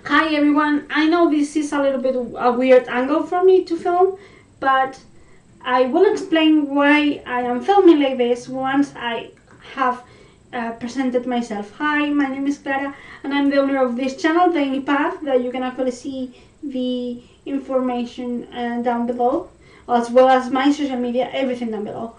Hi everyone, I know this is a little bit a weird angle for me to film, but I will explain why I am filming like this once I have presented myself. Hi, my name is Clara and I'm the owner of this channel, Tiny Path, that you can actually see the information down below, as well as my social media, everything down below.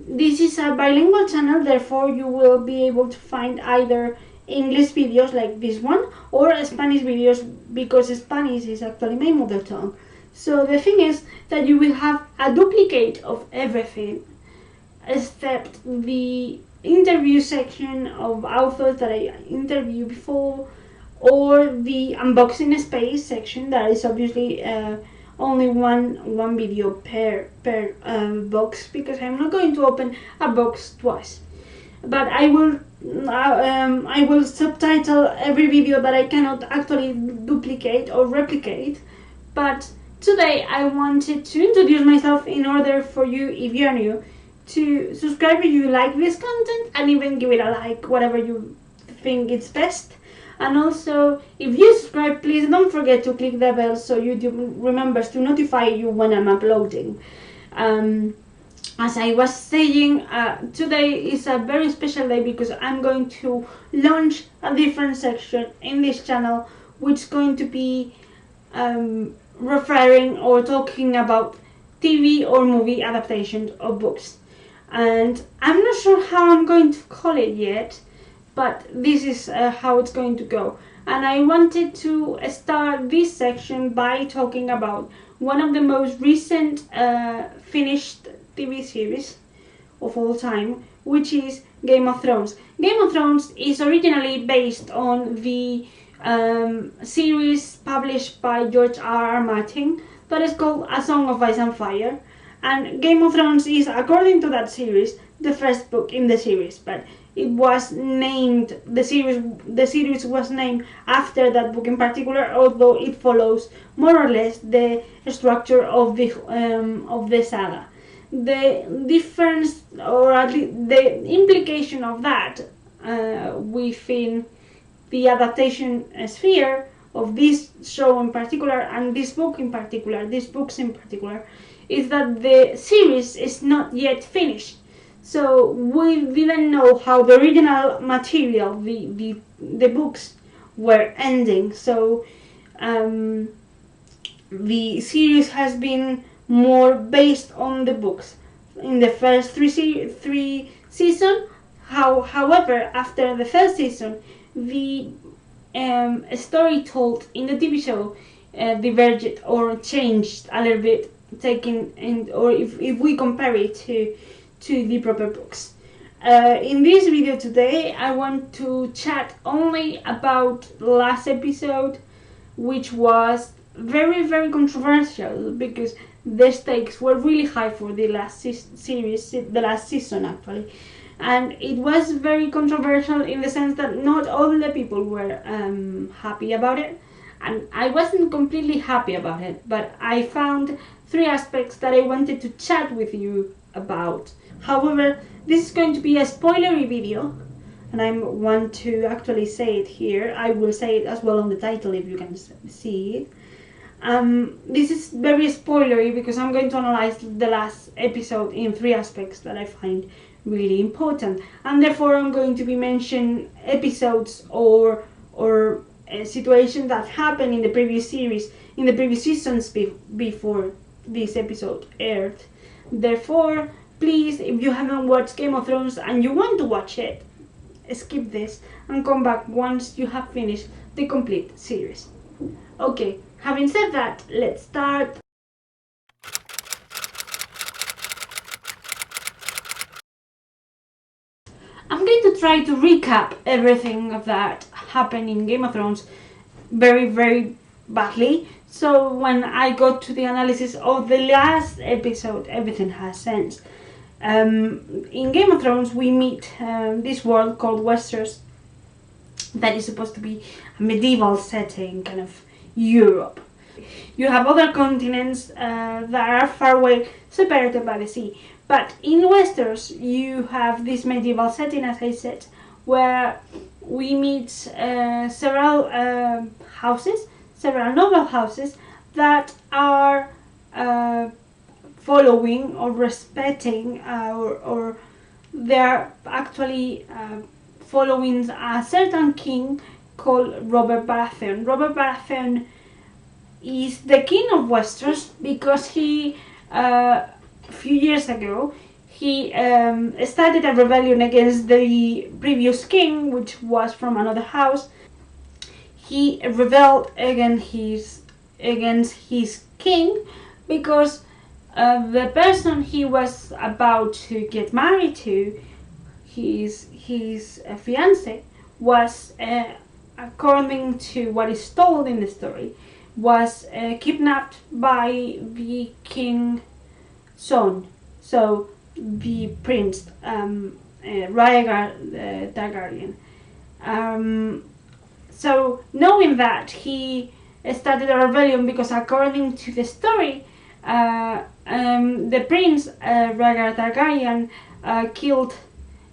This is a bilingual channel, therefore you will be able to find either English videos like this one or Spanish videos, because Spanish is actually my mother tongue. So the thing is that you will have a duplicate of everything except the interview section of authors that I interviewed before, or the unboxing space section that is obviously only one video per box, because I'm not going to open a box twice. But I will subtitle every video that I cannot actually duplicate or replicate. But today I wanted to introduce myself in order for you, if you're new, to subscribe if you like this content, and even give it a like, whatever you think is best. And also, if you subscribe, please don't forget to click the bell so YouTube remembers to notify you when I'm uploading. As I was saying, today is a very special day because I'm going to launch a different section in this channel, which is going to be referring or talking about TV or movie adaptations of books. And I'm not sure how I'm going to call it yet, but this is how it's going to go. And I wanted to start this section by talking about one of the most recent finished TV series of all time, which is Game of Thrones. Game of Thrones is originally based on the series published by George R.R. Martin that is called A Song of Ice and Fire. And Game of Thrones is, according to that series, the first book in the series, but it was named, the series was named after that book in particular, although it follows more or less the structure of the saga. The difference, or at least the implication of that within the adaptation sphere of this show in particular, and this book in particular, these books in particular, is that the series is not yet finished. So we didn't know how the original material, the books, were ending. So the series has been more based on the books in the first three seasons. However, after the first season, the story told in the TV show diverged or changed a little bit, taking in, or if we compare it to the proper books. In this video today, I want to chat only about the last episode, which was very, very controversial because the stakes were really high for the last series, the last season actually. And it was very controversial in the sense that not all the people were happy about it. And I wasn't completely happy about it, but I found three aspects that I wanted to chat with you about. However, this is going to be a spoilery video, and I want to actually say it here. I will say it as well on the title if you can see it. This is very spoilery because I'm going to analyze the last episode in three aspects that I find really important, and therefore I'm going to be mentioning episodes or situations that happened in the previous series, in the previous seasons before this episode aired. Therefore, please, if you haven't watched Game of Thrones and you want to watch it, skip this and come back once you have finished the complete series. Okay, having said that, let's start. I'm going to try to recap everything that happened in Game of Thrones very, very badly. So when I got to the analysis of the last episode, everything has sense. In Game of Thrones, we meet this world called Westeros, that is supposed to be a medieval setting, kind of Europe. You have other continents that are far away, separated by the sea. But in Westeros, you have this medieval setting, as I said, where we meet several houses, several noble houses that are following or respecting or they're actually following a certain king called Robert Baratheon. Robert Baratheon is the king of Westeros because he, a few years ago, he started a rebellion against the previous king, which was from another house. He rebelled against his king because the person he was about to get married to, his fiance, was, according to what is told in the story, was kidnapped by the king's son, so the prince, Rhaegar Targaryen. So knowing that, he started a rebellion because, according to the story, the prince Rhaegar Targaryen killed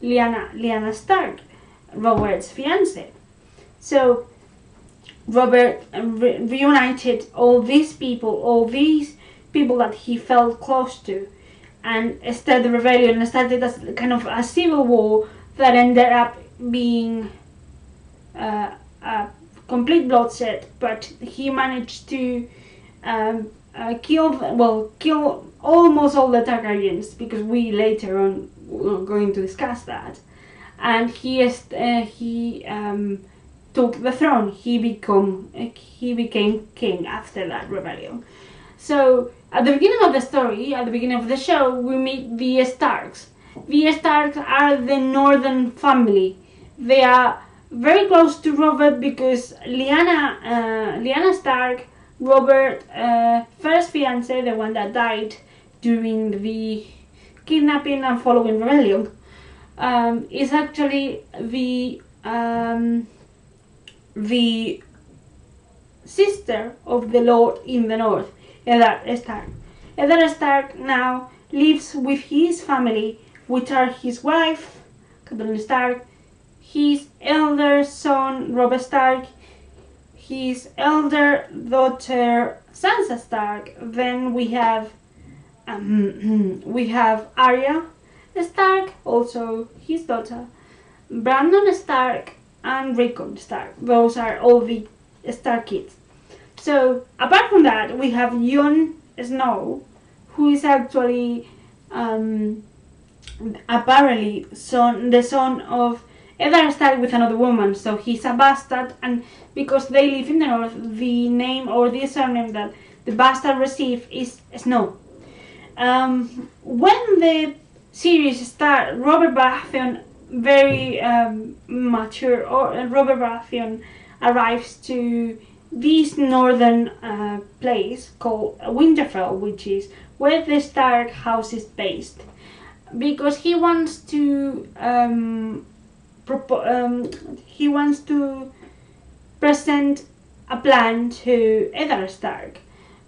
Lyanna Stark, Robert's fiance. So Robert reunited all these people that he felt close to, and started the rebellion and started as kind of a civil war that ended up being a complete bloodshed. But he managed to kill almost all the Targaryens, because we later on are going to discuss that. And he took the throne. He became king after that rebellion. So at the beginning of the story, at the beginning of the show, we meet the Starks. The Starks are the northern family. They are very close to Robert because Lyanna Stark, Robert's first fiance, the one that died during the kidnapping and following rebellion, is actually the sister of the Lord in the North, Eddard Stark. Eddard Stark now lives with his family, which are his wife, Catelyn Stark, his elder son, Robb Stark, his elder daughter, Sansa Stark. Then we have Arya Stark, also his daughter, Brandon Stark, and Rickon Stark. Those are all the Stark kids. So apart from that, we have Jon Snow, who is actually apparently the son of Eddard Stark with another woman. So he's a bastard, and because they live in the north, the name or the surname that the bastard receives is Snow. When the series starts, Robert Baratheon, very mature, Robert Baratheon arrives to this northern place called Winterfell, which is where the Stark house is based, because he wants to present a plan to Eddard Stark.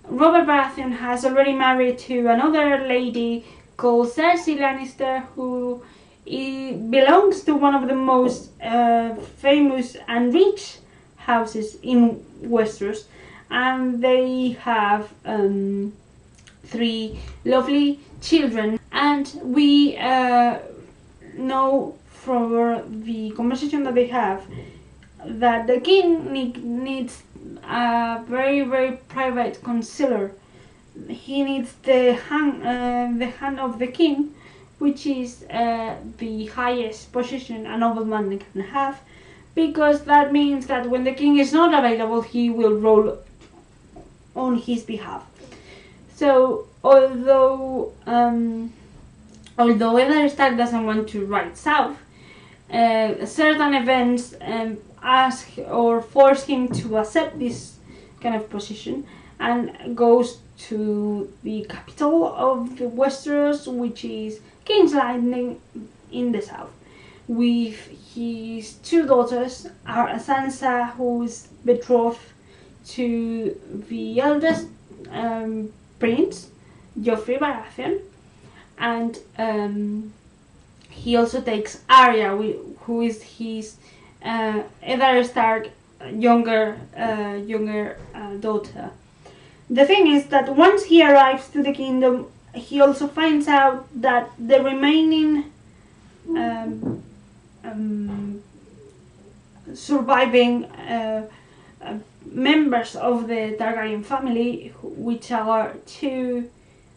Robert Baratheon has already married to another lady called Cersei Lannister, who belongs to one of the most famous and rich houses in Westeros, and they have 3 lovely children. And we know from the conversation that they have that the king needs a very, very private concealer. He needs the hand of the king, which is the highest position a nobleman can have, because that means that when the king is not available, he will rule on his behalf. So although Eddard Stark doesn't want to ride south, certain events ask or force him to accept this kind of position, and goes to the capital of the Westeros, which is King's Landing in the south, with his 2 daughters, Sansa, who is betrothed to the eldest prince, Joffrey Baratheon, and he also takes Arya, who is his Eddard Stark younger daughter. The thing is that once he arrives to the kingdom, he also finds out that the remaining surviving members of the Targaryen family, which are two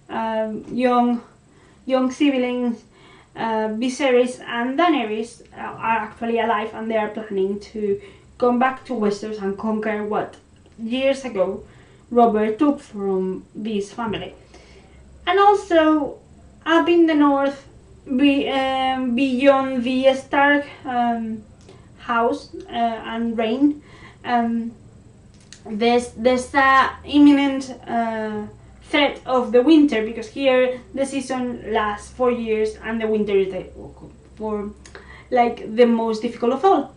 young siblings, Viserys and Daenerys, are actually alive, and they are planning to come back to Westeros and conquer what years ago Robert took from this family. And also up in the north, beyond the Stark house and reign, there's a imminent threat of the winter, because here the season lasts 4 years and the winter is the most difficult of all.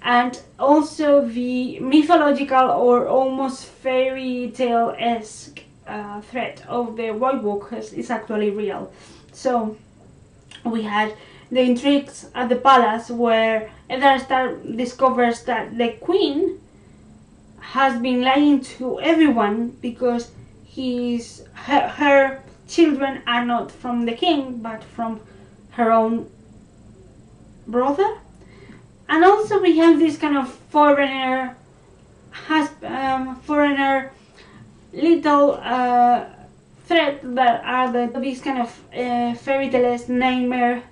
And also the mythological or almost fairy tale-esque threat of the White Walkers is actually real. So we had the intrigues at the palace where Eddard Stark discovers that the queen has been lying to everyone because her children are not from the king but from her own brother. And also we have this kind of foreigner little threat that are this kind of fairy tale nightmare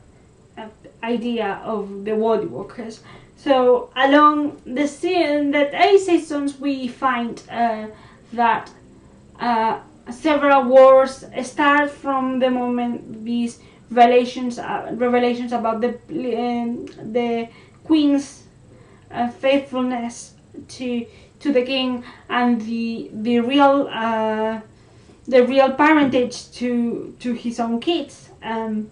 idea of the White Walkers. So along the 8 seasons we find that several wars start from the moment these revelations about the queen's faithfulness to the king and the real parentage to his own kids, and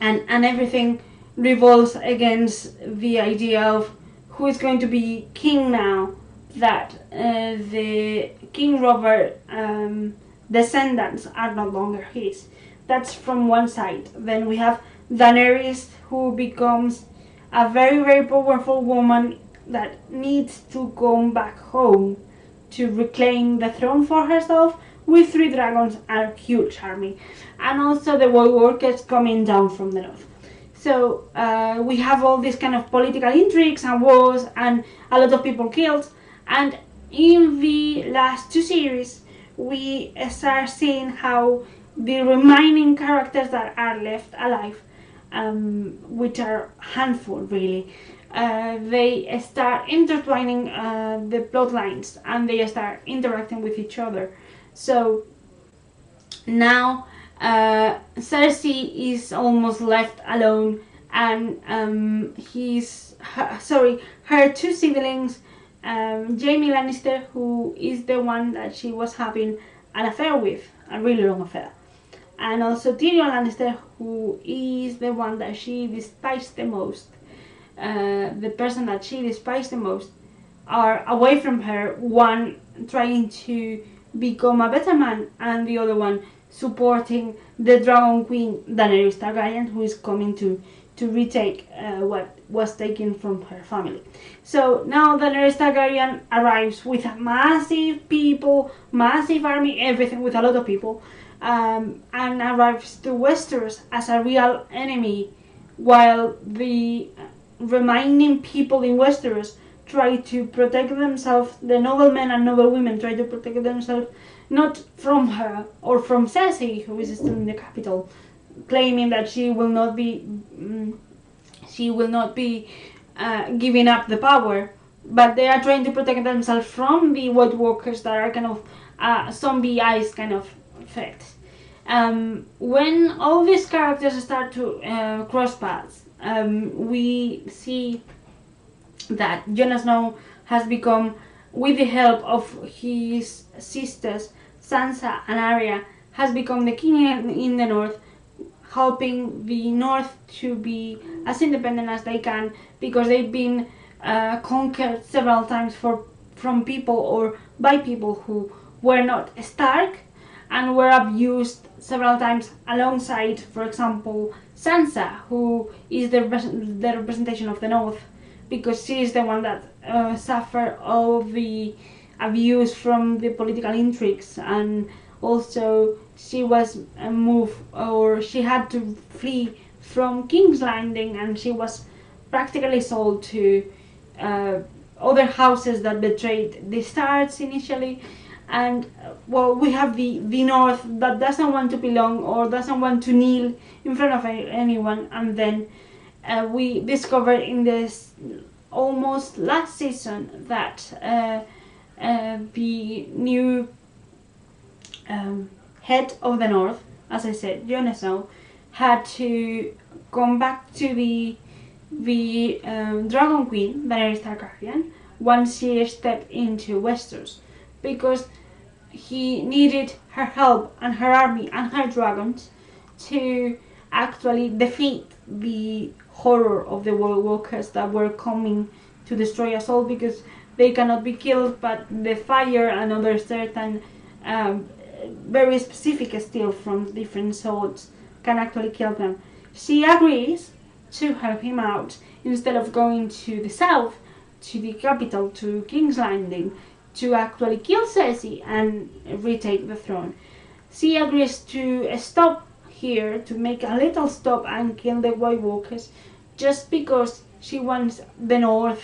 everything revolves against the idea of who is going to be king now that the King Robert descendants are no longer his. That's from one side. Then we have Daenerys, who becomes a very, very powerful woman that needs to come back home to reclaim the throne for herself with 3 dragons and a huge army. And also the White Walkers coming down from the north. So we have all these kind of political intrigues and wars and a lot of people killed. And in the last 2 series, we start seeing how the remaining characters that are left alive, which are a handful really, they start intertwining the plot lines and they start interacting with each other. So now Cersei is almost left alone, and her 2 siblings, Jaime Lannister, who is the one that she was having an affair with, a really long affair, and also Tyrion Lannister, who is the one that she despised the most, the person that she despised the most, are away from her, one trying to become a better man and the other one supporting the Dragon Queen Daenerys Targaryen, who is coming to retake what was taken from her family. So now Daenerys Targaryen arrives with a massive army, everything, with a lot of people, and arrives to Westeros as a real enemy, while the remaining people in Westeros try to protect themselves. The noblemen and noblewomen try to protect themselves, not from her or from Cersei, who is still in the capital, claiming that she will not be giving up the power, but they are trying to protect themselves from the White Walkers that are kind of zombie eyes kind of effect. When all these characters start to cross paths, we see that Jon Snow has become, with the help of his sisters Sansa and Arya, has become the king in the north, helping the north to be as independent as they can, because they've been conquered several times from people or by people who were not Stark and were abused several times alongside, for example, Sansa, who is the representation of the north, because she is the one that suffer all the abuse from the political intrigues, and also she was moved, or she had to flee from King's Landing, and she was practically sold to other houses that betrayed the Starks initially. And well, we have the North that doesn't want to belong or doesn't want to kneel in front of anyone, and then we discovered in this almost last season that the new head of the North, as I said, Jon Snow, had to come back to the Dragon Queen, Daenerys Targaryen, once she stepped into Westeros, because he needed her help and her army and her dragons to actually defeat the horror of the White Walkers that were coming to destroy us all, because they cannot be killed, but the fire and other certain very specific steel from different swords can actually kill them. She agrees to help him out instead of going to the south, to the capital, to King's Landing, to actually kill Cersei and retake the throne. She agrees to stop here, to make a little stop and kill the White Walkers, just because she wants the North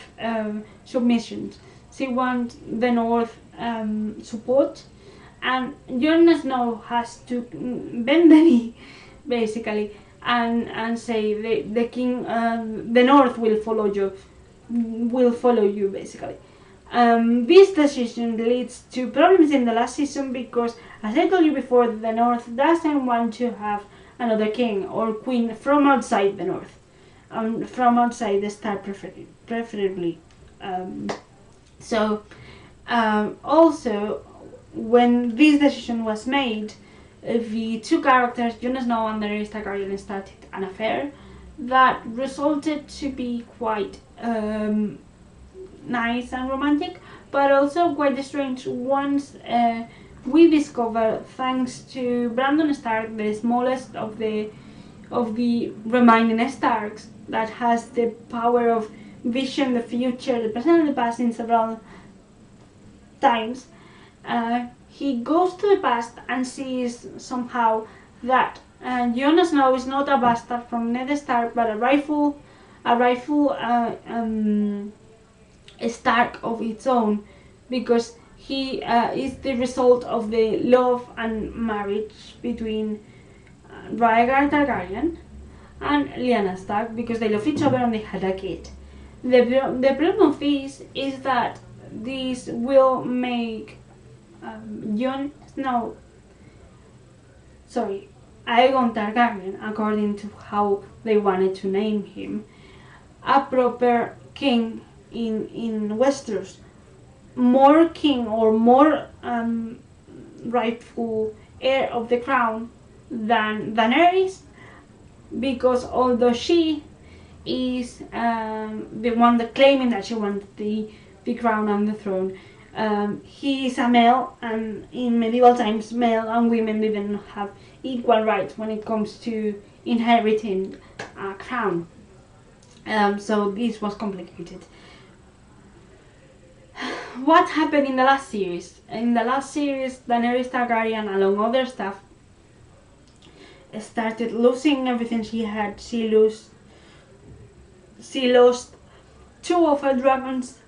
submission. She wants the North support, and Jon Snow has to bend the knee, basically, and say the king, the North will follow you, basically. This decision leads to problems in the last season because, as I told you before, the North doesn't want to have another king or queen from outside the North, from outside the Stark preferably. Also, when this decision was made, the two characters, Jon Snow and Daenerys Targaryen, started an affair that resulted to be quite nice and romantic, but also quite strange once we discover, thanks to Brandon Stark, the smallest of the remaining Starks, that has the power of vision the future, the present and the past in several times. He goes to the past and sees somehow that Jon Snow is not a bastard from Ned Stark, but a rightful Stark of its own, because he is the result of the love and marriage between Rhaegar Targaryen and Lyanna Stark, because they love each other and they had a kid. The problem of this is that this will make Aegon Targaryen, according to how they wanted to name him, a proper king in Westeros, more king or more rightful heir of the crown than Daenerys, because although she is the one that claiming that she wants the crown and the throne, he is a male, and in medieval times male and women didn't have equal rights when it comes to inheriting a crown. So this was complicated. What happened in the last series? In the last series, Daenerys Targaryen, along other stuff, started losing everything she had. She lost two of her dragons,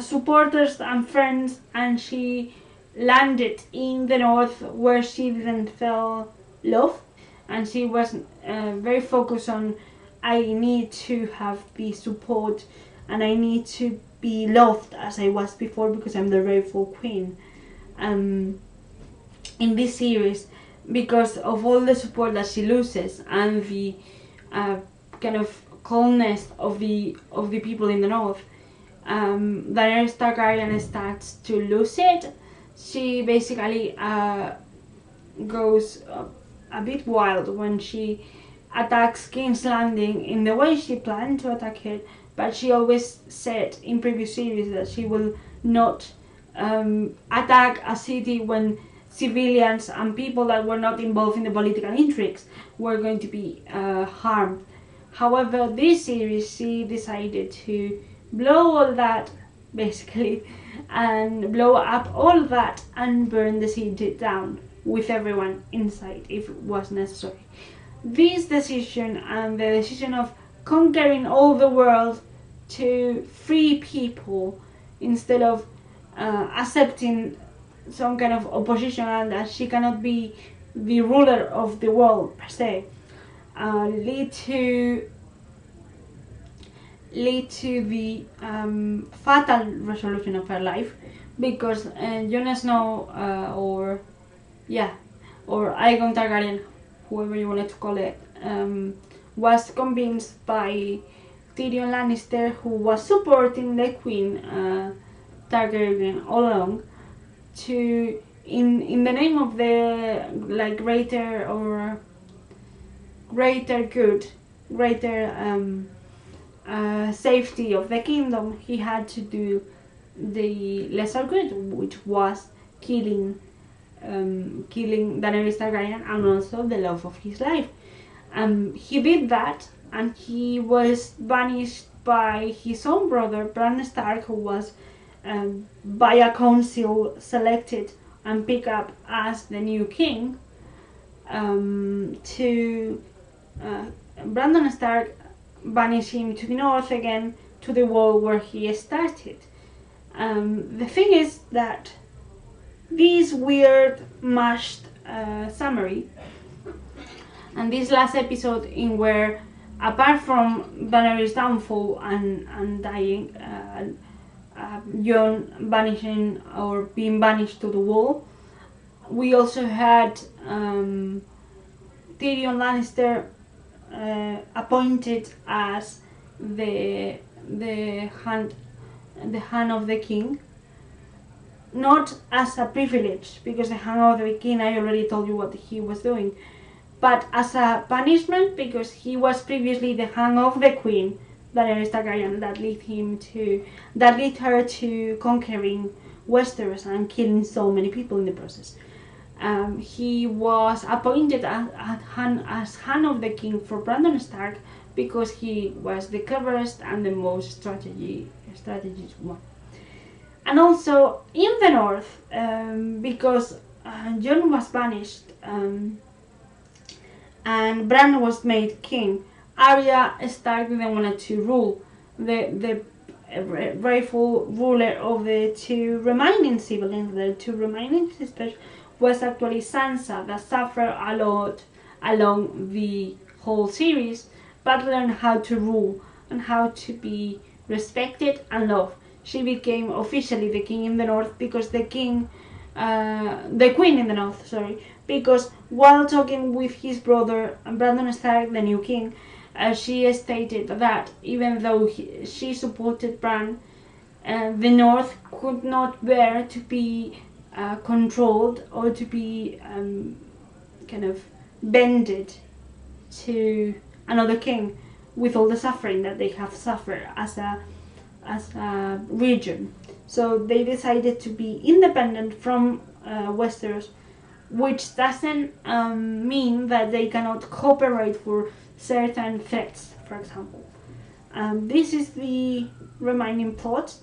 supporters and friends, and she landed in the North where she didn't feel love, and she was very focused on, I need to have the support and I need to be loved as I was before because I'm the rightful queen. In this series, because of all the support that she loses and the kind of coldness of the people in the North, Daenerys Targaryen starts to lose it. She basically goes a bit wild when she attacks King's Landing in the way she planned to attack it, but she always said in previous series that she will not attack a city when civilians and people that were not involved in the political intrigues were going to be harmed. However, this series she decided to blow all that basically, and blow up all that and burn the city down with everyone inside if it was necessary. This decision and the decision of conquering all the world to free people instead of accepting some kind of opposition and that she cannot be the ruler of the world per se, lead to the fatal resolution of her life, because Jon Snow or Aegon Targaryen, whoever you wanted to call it, was convinced by Tyrion Lannister, who was supporting the Queen Targaryen all along, to in the name of the greater good, greater safety of the kingdom, he had to do the lesser good, which was killing Daenerys Targaryen and also the love of his life. He did that, and he was banished by his own brother Bran Stark, who was by a council selected and picked up as the new king. Brandon Stark banished him to the north again, to the wall where he started. The thing is that this weird mashed summary and this last episode, in where apart from Daenerys' downfall and dying, Jon banishing or being banished to the wall, we also had Tyrion Lannister appointed as the hand of the king, not as a privilege, because the hand of the king, I already told you what he was doing, but as a punishment, because he was previously the hand of the queen, Daenerys Targaryen, that led her to conquering Westeros and killing so many people in the process. He was appointed as hand of the king for Brandon Stark because he was the cleverest and the most strategist one. And also in the north, because Jon was banished and Bran was made king, Arya Stark didn't want to rule. The rightful ruler of the two remaining siblings, the two remaining sisters, was actually Sansa, that suffered a lot along the whole series, but learned how to rule and how to be respected and loved. She became officially the king in the north because the queen in the north, because while talking with his brother Brandon Stark, the new king, she stated that even though she supported Bran, the north could not bear to be controlled or to be kind of bended to another king with all the suffering that they have suffered as a region. So they decided to be independent from Westeros, which doesn't mean that they cannot cooperate for certain threats, for example. This is the remaining plot.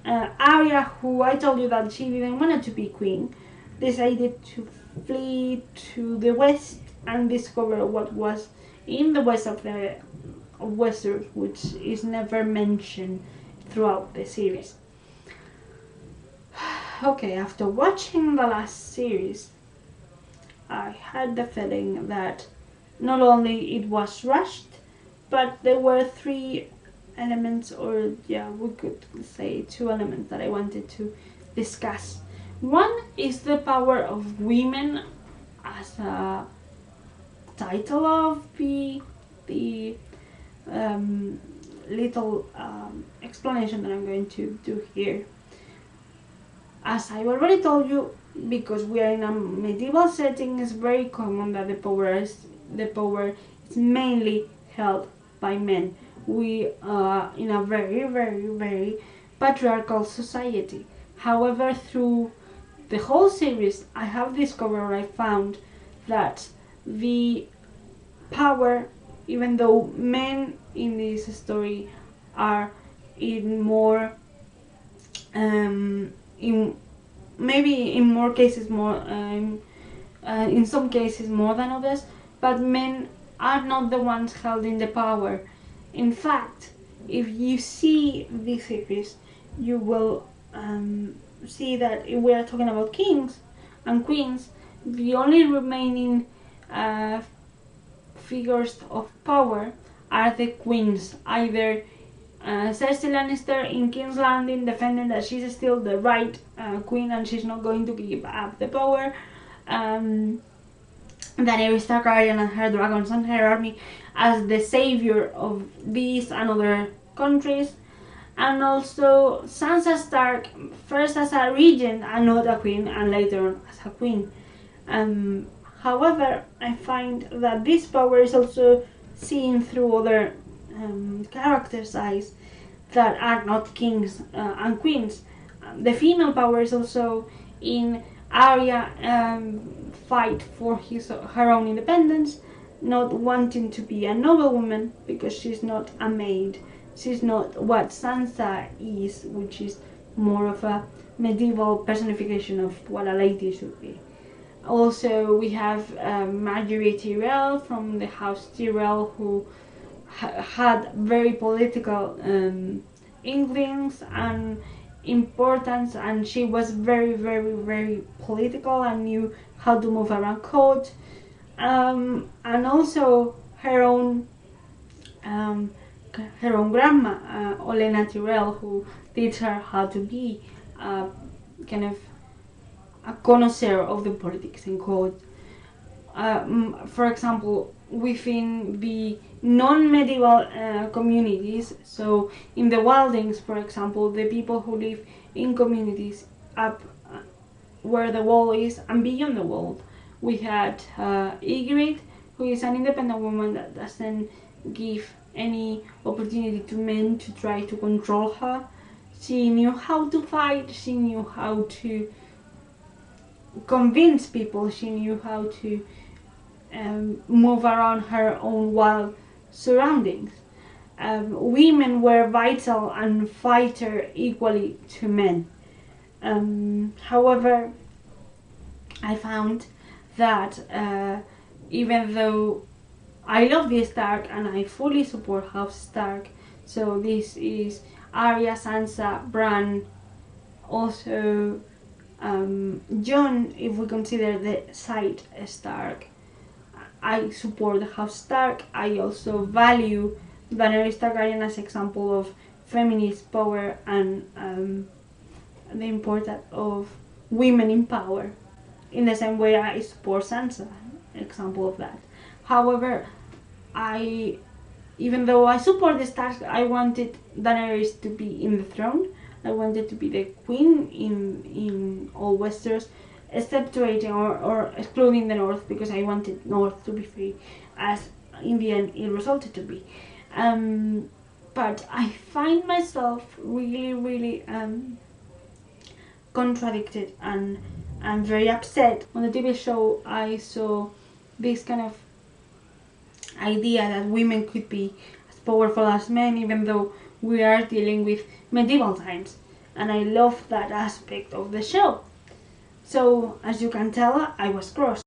Arya, who I told you that she didn't want to be queen, decided to flee to the west and discover what was in the west of Westeros, which is never mentioned throughout the series. Okay, after watching the last series, I had the feeling that not only it was rushed, but there were three elements, or we could say two elements that I wanted to discuss. One is the power of women as a title of the little explanation that I'm going to do here. As I already told you, because we are in a medieval setting, it's very common that the power is mainly held by men. We are in a very, very, very patriarchal society. However, through the whole series, I have discovered, I found that the power, even though men in this story are in more in maybe in more cases more in some cases more than others, but men are not the ones holding the power. In fact, if you see this series, you will see that if we are talking about kings and queens, the only remaining figures of power are the queens. Either Cersei Lannister in King's Landing defending that she's still the right queen and she's not going to give up the power. Daenerys Targaryen and her dragons and her army as the savior of these and other countries. And also Sansa Stark, first as a regent and not a queen, and later on as a queen. However, I find that this power is also seen through other characters' eyes that are not kings and queens. The female power is also in Arya fight for her own independence, not wanting to be a noblewoman because she's not a maid. She's not what Sansa is, which is more of a medieval personification of what a lady should be. Also, we have Marjorie Tyrell from the House Tyrell, who had very political inklings and importance, and she was very, very, very political and knew how to move around court. And also her own grandma, Olenna Tyrell, who teach her how to be kind of a connoisseur of the politics in court. For example, within the non-medieval communities, so in the wildings, for example, the people who live in communities up where the wall is and beyond the wall, we had Ygritte, who is an independent woman that doesn't give any opportunity to men to try to control her. She knew how to fight, she knew how to convince people, she knew how to move around her own wild surroundings. Women were vital and fighter equally to men. However, I found that even though I love the Stark and I fully support House Stark, so this is Arya, Sansa, Bran, also Jon, if we consider the side Stark. I support the House Stark. I also value Daenerys Targaryen as an example of feminist power and the importance of women in power. In the same way I support Sansa, example of that. However, even though I support the Starks, I wanted Daenerys to be in the throne. I wanted to be the queen in all Westeros, exceptuating or excluding the North, because I wanted North to be free, as in the end it resulted to be. But I find myself really, really contradicted and I'm very upset. On the TV show I saw this kind of idea that women could be as powerful as men, even though we are dealing with medieval times, and I love that aspect of the show. So as you can tell, I was crossed.